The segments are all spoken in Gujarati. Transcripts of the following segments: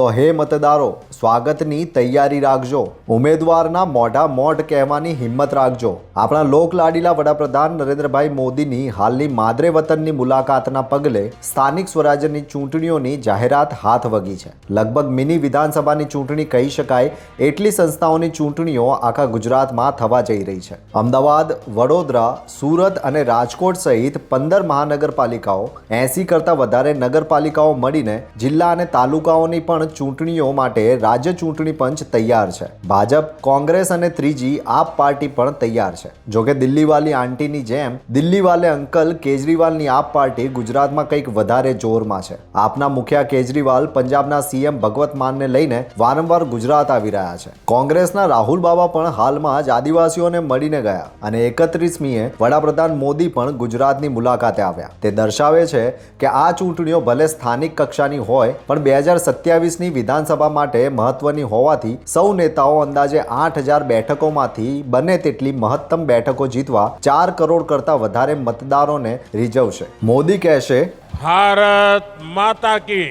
તો હે મતદારો, સ્વાગતની તૈયારી રાખજો. ઉમેદવારના મોઢા મોઢ કહેવાની હિંમત રાખજો. આપણા લોકલાડીલા વડાપ્રધાન નરેન્દ્રભાઈ મોદીની હાલની માદરે વતનની મુલાકાતના પગલે સ્થાનિક સ્વરાજ્યની ચૂંટણીઓની જાહેરાત હાથ વગી છે. લગભગ મિની વિધાનસભાની ચૂંટણી કહી શકાય એટલી સંસ્થાઓની ચૂંટણીઓ આખા ગુજરાતમાં થવા જઈ રહી છે. અમદાવાદ, વડોદરા, સુરત અને રાજકોટ સહિત 15 મહાનગરપાલિકાઓ, 80 કરતાં વધારે નગરપાલિકાઓ મળીને જિલ્લા અને તાલુકાઓની પણ ચૂંટણીઓ માટે રાજ્ય ચૂંટણી પંચ તૈયાર છે. ભાજપ, કોંગ્રેસ અને ત્રીજી આપ પાર્ટી પણ તૈયાર છે. જોકે દિલ્હીવાલી આંટીની જેમ દિલ્હીવાલે અંકલ કેજરીવાલની આપ પાર્ટી ગુજરાતમાં કંઈક વધારે જોરમાં છે. આપના મુખ્ય કેજરીવાલ પંજાબના સીએમ ભગવત માનને લઈને વારંવાર ગુજરાત આવી રહ્યા છે. કોંગ્રેસના રાહુલ બાબા પણ હાલમાં જ આદિવાસીઓને મળીને ગયા અને 31મીએ વડાપ્રધાન મોદી પણ ગુજરાતની મુલાકાતે આવ્યા. તે દર્શાવે છે કે આ ચૂંટણીઓ ભલે સ્થાનિક કક્ષાની હોય પણ 2027ની વિધાનસભા માટે મહત્વની હોવાથી સૌ નેતાઓ અંદાજે 8000 બેઠકોમાંથી બને તેટલી મહત્તમ બેઠકો જીતવા 4 કરોડ કરતાં વધારે મતદારોને રીઝવશે. મોદી કહેશે, ભારત માતા કી.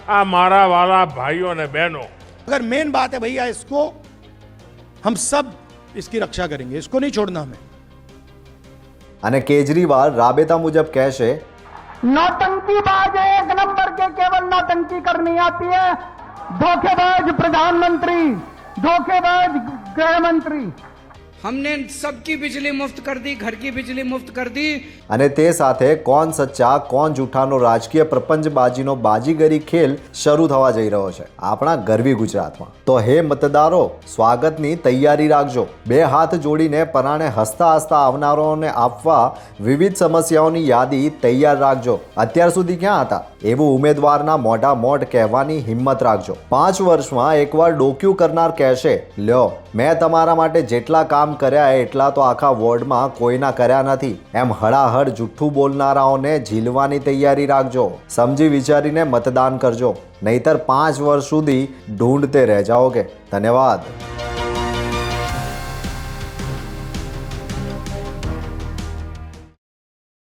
આ મારા વાલા ભાઈઓ અને બહેનો, अगर मेन बात है भैया, इसको हम सब इसकी रक्षा करेंगे, इसको नहीं छोड़ना हमें. અને केजरीवाल राबेता मुजब कहेशे, नौटंकीबाज एक नंबर के केवल नौटंकी करनी आती है. धोखेबाज प्रधानमंत्री, धोखेबाज गृह मंत्री. हमने सबकी बिजली मुफ्त कर दी, घर की बिजली मुफ्त कर दी. અને તે સાથે કોણ સચ્ચા કોણ જૂઠાનો રાજકીય પ્રપંચબાજીનો બાજીગરી ખેલ શરૂ થવા જઈ રહ્યો છે આપણા ગરવી ગુજરાતમાં. તો હે મતદારો, સ્વાગતની તૈયારી રાખજો. બે હાથ જોડીને પરાણે હસતા હસતા આવનારાઓને આપવા વિવિધ સમસ્યાઓની યાદી તૈયાર રાખજો. અત્યાર સુધી ક્યાં હતા એવું ઉમેદવારના મોઢા મોઢ કહેવાની હિંમત રાખજો. 5 વર્ષમાં એકવાર ડોક્યુ કરનાર કહેશે, લ્યો મેં તમારા માટે જેટલા કામ કર્યા એટલા તો આખા વોર્ડમાં કોઈના કર્યા નથી. એમ હળાહળ જુઠ્ઠું બોલનારાઓને ઝીલવાની તૈયારી રાખજો. સમજી વિચારીને મતદાન કરજો, નહીતર 5 વર્ષ સુધી ઢૂંઢતે રહે જાઓગે. ધન્યવાદ.